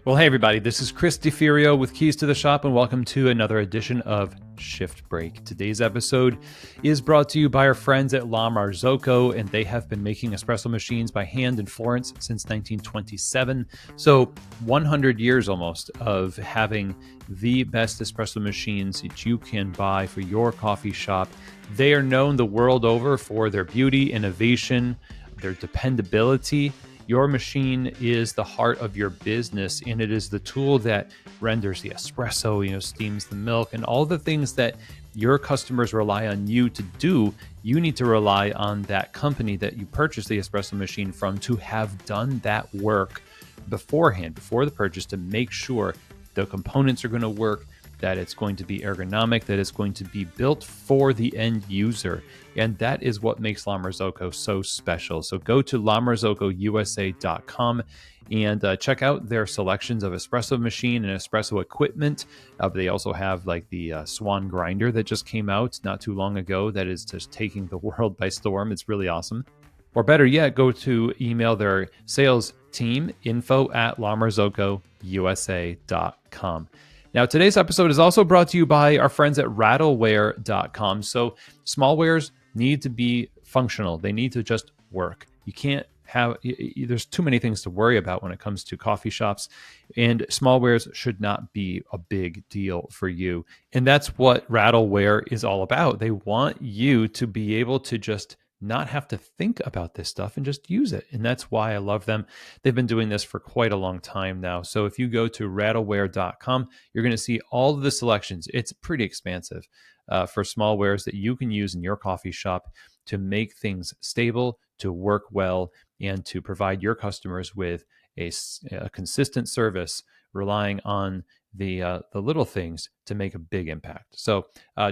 Well, hey everybody, this is Chris DeFirio with Keys to the Shop, and welcome to another edition of Shift Break. Today's episode is brought to you by our friends at La Marzocco, and they have been making espresso machines by hand in Florence since 1927. So 100 years almost of having the best espresso machines that you can buy for your coffee shop. They are known the world over for their beauty, innovation, their dependability. Your machine is the heart of your business, and it is the tool that renders the espresso, steams the milk, and all the things that your customers rely on you to do. You need to rely on that company that you purchased the espresso machine from to have done that work beforehand, before the purchase, to make sure the components are going to work, that it's going to be ergonomic, that it's going to be built for the end user. And that is what makes La Marzocco so special. So go to lamarzocco.usa.com and check out their selections of espresso machine and espresso equipment. They also have like the Swan grinder that just came out not too long ago that is just taking the world by storm. It's really awesome. Or better yet, go to email their sales team, info@lamarzocco.usa.com. Now, today's episode is also brought to you by our friends at rattleware.com. So small wares need to be functional. They need to just work. You can't have, there's too many things to worry about when it comes to coffee shops, and small wares should not be a big deal for you. And that's what Rattleware is all about. They want you to be able to just not have to think about this stuff and just use it. And that's why I love them. They've been doing this for quite a long time now. So if you go to rattleware.com, you're going to see all of the selections. It's pretty expansive for small wares that you can use in your coffee shop to make things stable, to work well, and to provide your customers with a consistent service, relying on the little things to make a big impact. So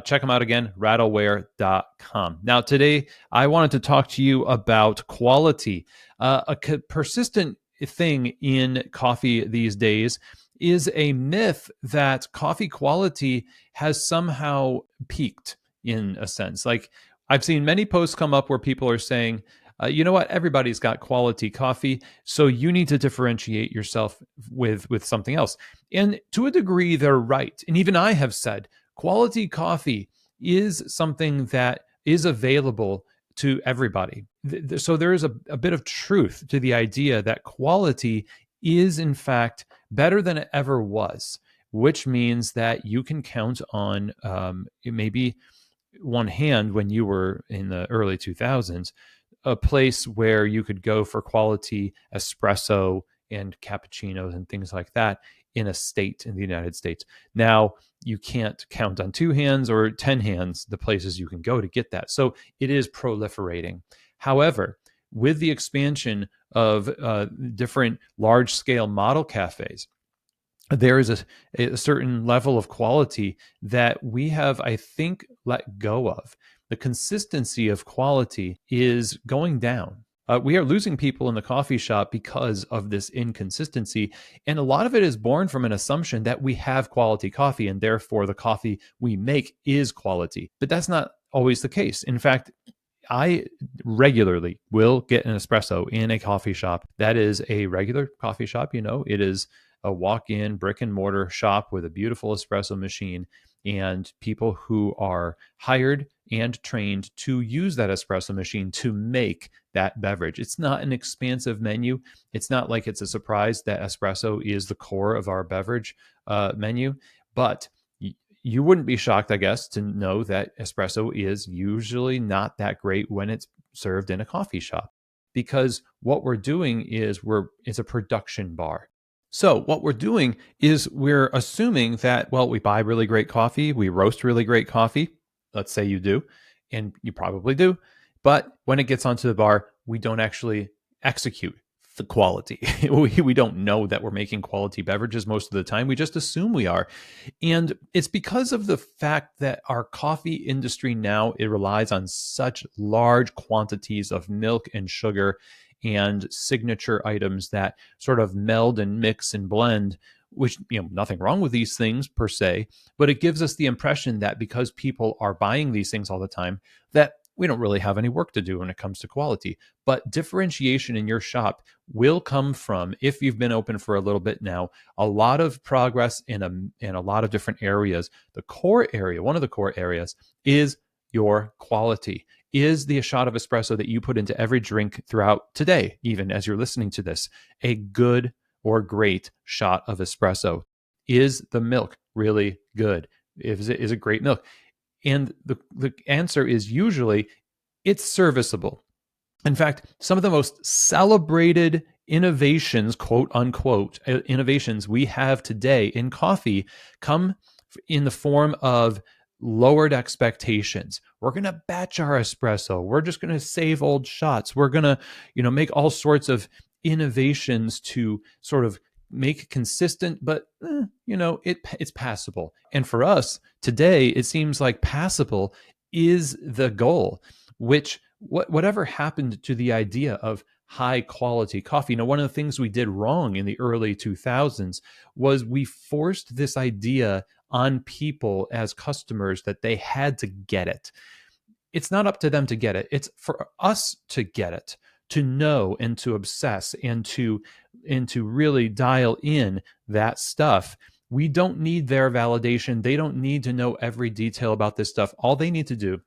check them out again, rattleware.com. Now, today, I wanted to talk to you about quality. A persistent thing in coffee these days is a myth that coffee quality has somehow peaked, in a sense. Like, I've seen many posts come up where people are saying, you know what? Everybody's got quality coffee, so you need to differentiate yourself with something else. And to a degree, they're right. And even I have said quality coffee is something that is available to everybody. So there is a bit of truth to the idea that quality is, in fact, better than it ever was, which means that you can count on maybe one hand when you were in the early 2000s, a place where you could go for quality espresso and cappuccinos and things like that in a state in the United States. Now, you can't count on 2 hands or 10 hands the places you can go to get that. So it is proliferating. However, with the expansion of different large-scale model cafes, there is a certain level of quality that we have, I think, let go of. The consistency of quality is going down. We are losing people in the coffee shop because of this inconsistency. And a lot of it is born from an assumption that we have quality coffee and therefore the coffee we make is quality. But that's not always the case. In fact, I regularly will get an espresso in a coffee shop that is a regular coffee shop. It is a walk-in brick and mortar shop with a beautiful espresso machine and people who are hired and trained to use that espresso machine to make that beverage. It's not an expansive menu. It's not like it's a surprise that espresso is the core of our beverage menu, but you wouldn't be shocked, I guess, to know that espresso is usually not that great when it's served in a coffee shop, because what we're doing is it's a production bar. So what we're doing is we're assuming that, well, we buy really great coffee, we roast really great coffee. Let's say you do, and you probably do. But when it gets onto the bar, we don't actually execute the quality. We don't know that we're making quality beverages most of the time. We just assume we are. And it's because of the fact that our coffee industry now, it relies on such large quantities of milk and sugar and signature items that sort of meld and mix and blend, which, nothing wrong with these things per se, but it gives us the impression that because people are buying these things all the time, that we don't really have any work to do when it comes to quality. But differentiation in your shop will come from, if you've been open for a little bit now, a lot of progress in a lot of different areas. The core area, one of the core areas, is your quality. Is the shot of espresso that you put into every drink throughout today, even as you're listening to this, a good or great shot of espresso? Is the milk really good? Is it great milk? And the answer is usually it's serviceable. In fact, some of the most celebrated innovations, quote unquote, innovations we have today in coffee come in the form of lowered expectations. We're going to batch our espresso. We're just going to save old shots. We're going to, make all sorts of innovations to sort of make consistent, but it's passable. And for us today, it seems like passable is the goal, which whatever happened to the idea of high quality coffee? One of the things we did wrong in the early 2000s was we forced this idea on people as customers that they had to get it. It's not up to them to get it. It's for us to get it, to know and to obsess and to really dial in that stuff. We don't need their validation. They don't need to know every detail about this stuff. All they need to do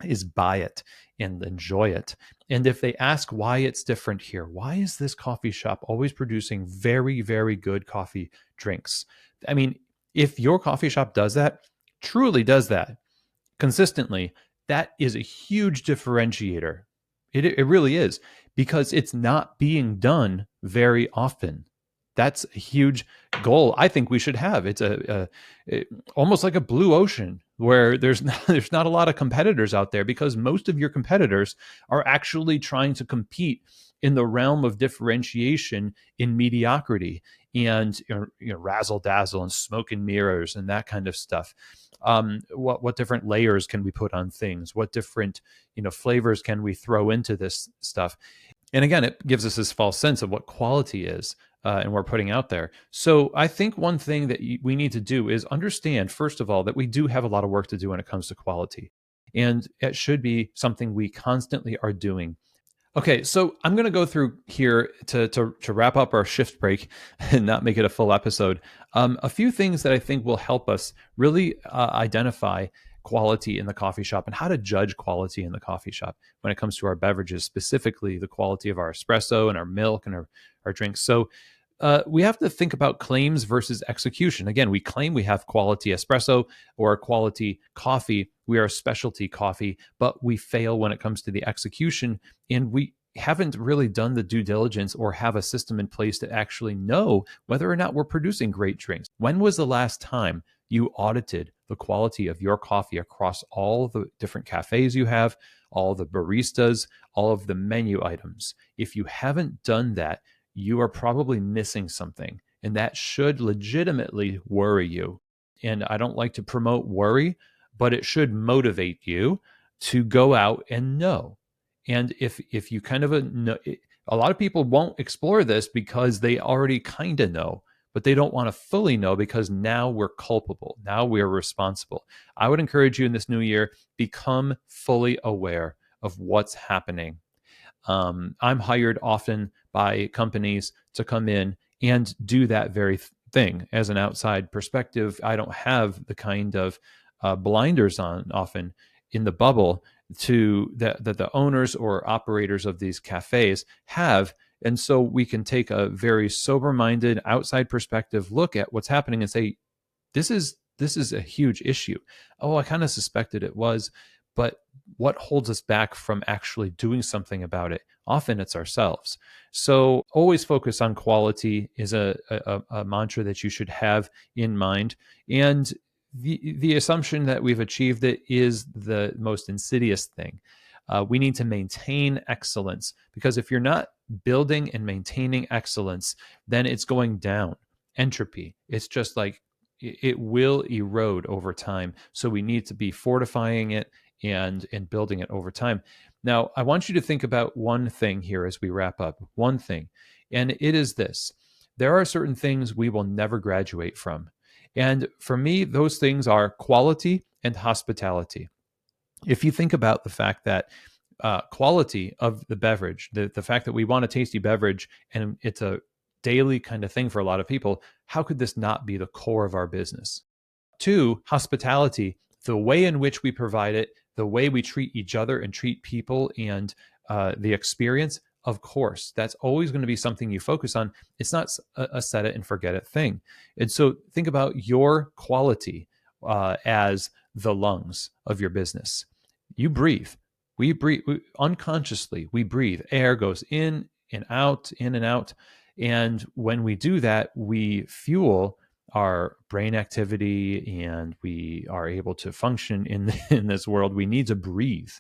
is buy it and enjoy it. And if they ask why it's different here, why is this coffee shop always producing very, very good coffee drinks? I mean, if your coffee shop does that, truly does that consistently, that is a huge differentiator. It really is, because it's not being done very often. That's a huge goal I think we should have. It's almost like a blue ocean where there's not a lot of competitors out there, because most of your competitors are actually trying to compete in the realm of differentiation in mediocrity and razzle dazzle and smoke and mirrors and that kind of stuff. What different layers can we put on things? What different flavors can we throw into this stuff? And again, it gives us this false sense of what quality is, and we're putting out there. So I think one thing that we need to do is understand, first of all, that we do have a lot of work to do when it comes to quality. And it should be something we constantly are doing. Okay, so I'm going to go through here to wrap up our shift break and not make it a full episode. A few things that I think will help us really identify quality in the coffee shop and how to judge quality in the coffee shop when it comes to our beverages, specifically the quality of our espresso and our milk and our drinks. So we have to think about claims versus execution. Again, we claim we have quality espresso or quality coffee. We are a specialty coffee, but we fail when it comes to the execution. And we haven't really done the due diligence or have a system in place to actually know whether or not we're producing great drinks. When was the last time you audited the quality of your coffee across all the different cafes you have, all the baristas, all of the menu items? If you haven't done that, you are probably missing something, and that should legitimately worry you. And I don't like to promote worry, but it should motivate you to go out and know. And if you kind of a lot of people won't explore this because they already kind of know, but they don't want to fully know because now we're culpable. Now we're responsible. I would encourage you in this new year, become fully aware of what's happening. I'm hired often by companies to come in and do that very thing. As an outside perspective, I don't have the kind of blinders on often in the bubble that the owners or operators of these cafes have. And so we can take a very sober-minded outside perspective look at what's happening and say, this is a huge issue. Oh, I kind of suspected it was, but what holds us back from actually doing something about it? Often it's ourselves. So always focus on quality is a mantra that you should have in mind. And the assumption that we've achieved it is the most insidious thing. We need to maintain excellence, because if you're not building and maintaining excellence, then it's going down. Entropy. It's just like it will erode over time. So we need to be fortifying it and building it over time. Now, I want you to think about one thing here as we wrap up. One thing, and it is this: there are certain things we will never graduate from. And for me, those things are quality and hospitality. If you think about the fact that quality of the beverage, the fact that we want a tasty beverage and it's a daily kind of thing for a lot of people, how could this not be the core of our business? Two, hospitality, the way in which we provide it, the way we treat each other and treat people, and the experience. Of course, that's always going to be something you focus on. It's not a set it and forget it thing. And so think about your quality as the lungs of your business. You breathe. Unconsciously, we breathe. Air goes in and out, in and out. And when we do that, we fuel our brain activity and we are able to function in this world. We need to breathe,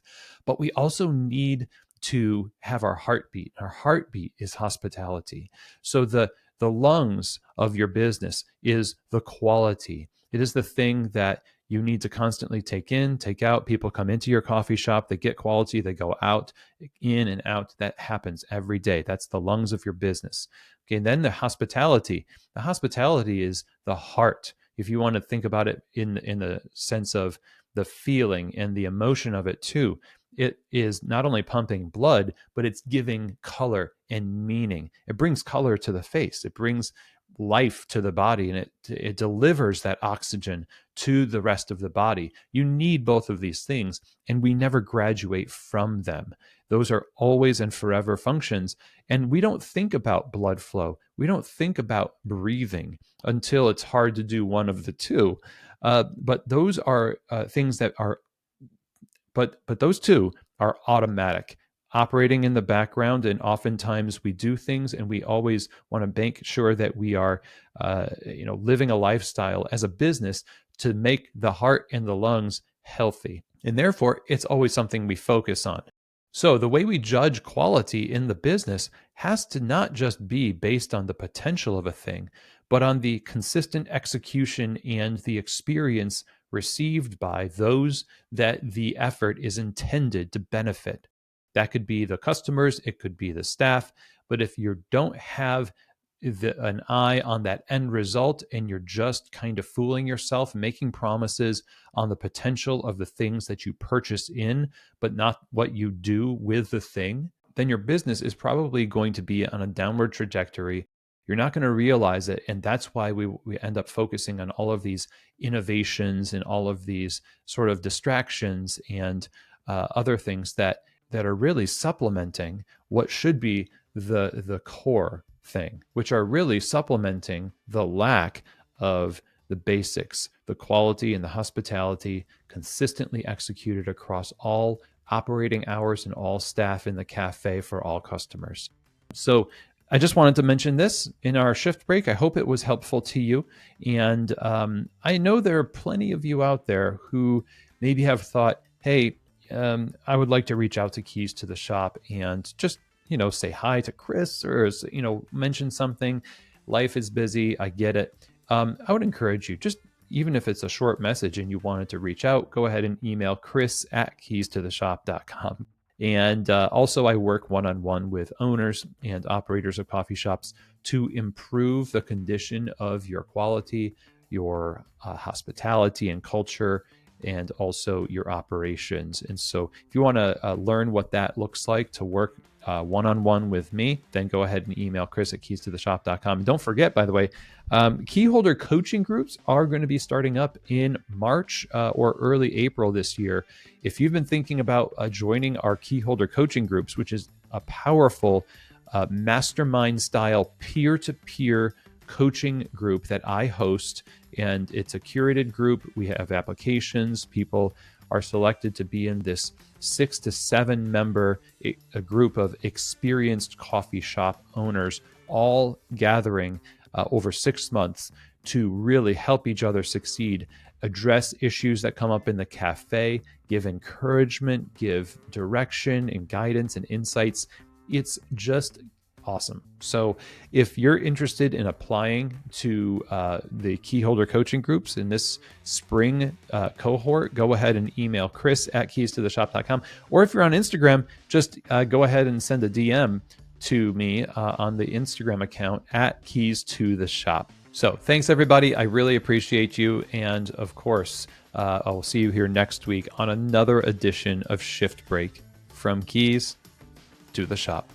but we also need to have our heartbeat. Our heartbeat is hospitality. So the lungs of your business is the quality. It is the thing that you need to constantly take in, take out. People come into your coffee shop, they get quality, they go out, in and out. That happens every day. That's the lungs of your business. Okay, and then the hospitality. The hospitality is the heart. If you want to think about it in the sense of the feeling and the emotion of it too, it is not only pumping blood, but it's giving color and meaning. It brings color to the face. It brings life to the body, and it delivers that oxygen to the rest of the body. You need both of these things, and we never graduate from them. Those are always and forever functions. And we don't think about blood flow. We don't think about breathing until it's hard to do one of the two. But those are things that are, but those two are automatic, operating in the background. And oftentimes we do things, and we always want to make sure that we are, living a lifestyle as a business to make the heart and the lungs healthy. And therefore, it's always something we focus on. So the way we judge quality in the business has to not just be based on the potential of a thing, but on the consistent execution and the experience received by those that the effort is intended to benefit. That could be the customers, it could be the staff, but if you don't have an eye on that end result and you're just kind of fooling yourself, making promises on the potential of the things that you purchase in, but not what you do with the thing, then your business is probably going to be on a downward trajectory. You're not going to realize it. And that's why we end up focusing on all of these innovations and all of these sort of distractions and other things that are really supplementing what should be the core thing, which are really supplementing the lack of the basics, the quality and the hospitality consistently executed across all operating hours and all staff in the cafe for all customers. So I just wanted to mention this in our shift break. I hope it was helpful to you. And I know there are plenty of you out there who maybe have thought, hey, I would like to reach out to Keys to the Shop and just say hi to Chris or, mention something. Life is busy. I get it. I would encourage you, just even if it's a short message and you wanted to reach out, go ahead and email chris@keystotheshop.com. And also, I work one-on-one with owners and operators of coffee shops to improve the condition of your quality, your hospitality and culture, and also your operations. And so if you want to learn what that looks like to work one-on-one with me, then go ahead and email chris@keystotheshop.com. And don't forget, by the way, key holder coaching groups are going to be starting up in March or early April this year. If you've been thinking about joining our key holder coaching groups, which is a powerful mastermind style peer-to-peer coaching group that I host, and it's a curated group. We have applications. People are selected to be in this 6 to 7 member a group of experienced coffee shop owners, all gathering over 6 months to really help each other succeed, address issues that come up in the cafe, give encouragement, give direction and guidance and insights. It's just awesome. So if you're interested in applying to the key holder coaching groups in this spring cohort, go ahead and email chris@keystotheshop.com. Or if you're on Instagram, just go ahead and send a DM to me on the Instagram account @keys to the shop. So thanks, everybody. I really appreciate you. And of course, I will see you here next week on another edition of Shift Break, from keys to the shop.